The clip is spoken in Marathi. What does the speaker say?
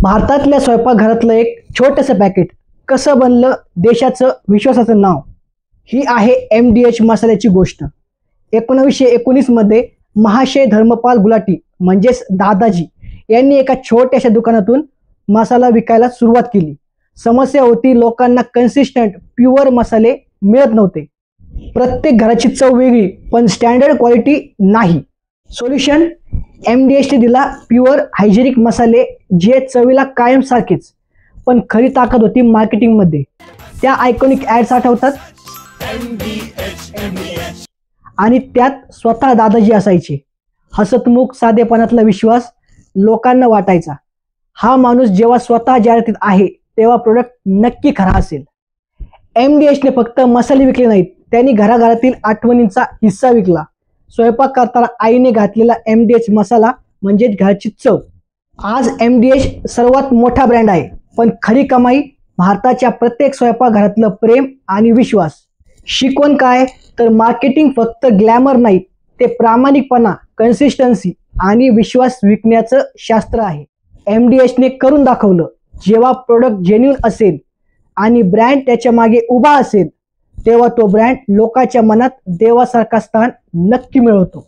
भारतातल्या स्वयंपाकघरातलं एक छोटंसं पॅकेट कसं बनलं देशाचं विश्वासाचं नाव। ही आहे MDH मसाल्याची गोष्ट। 1919 मध्ये महाशय धर्मपाल गुलाटी म्हणजेच दादाजी यांनी एका छोट्याशा दुकानातून मसाला विकायला सुरुवात केली। समस्या होती लोकांना कन्सिस्टंट प्युअर मसाले मिळत नव्हते। प्रत्येक घराची चव वेगळी पण स्टँडर्ड क्वालिटी नाही। सोल्युशन MDH ने दिला प्युअर हायजेनिक मसाले जे चवीला कायम सारखेच पण खरी ताकद होती मार्केटिंग मध्ये। त्या आयकॉनिक ॲड्स आठवतात आणि त्यात स्वतः दादाजी असायचे। हसतमुख साधेपणातला विश्वास लोकांना वाटायचा हा माणूस जेव्हा स्वतः जाहिरातीत आहे तेव्हा प्रोडक्ट नक्की खरा असेल। MDH ने फक्त मसाले विकले नाहीत, त्यांनी घराघरातील आठवणींचा हिस्सा विकला। स्वयंपाक करताना आईने घातलेला MDH मसाला म्हणजे घरची चव। आज MDH सर्वात मोठा ब्रँड आहे पण खरी कमाई भारताच्या प्रत्येक स्वयंपाकघरातलं प्रेम आणि विश्वास। शिकवण काय तर मार्केटिंग फक्त ग्लॅमर नाही, ते प्रामाणिकपणा, कन्सिस्टन्सी आणि विश्वास विकण्याचं शास्त्र आहे। MDH ने करून दाखवलं। जेव्हा प्रोडक्ट जेन्युइन असेल आणि ब्रँड त्याच्या मागे उभा असेल तेव्हा तो ब्रँड लोकांच्या मनात देवासारखा स्थान नक्की मिळवतो।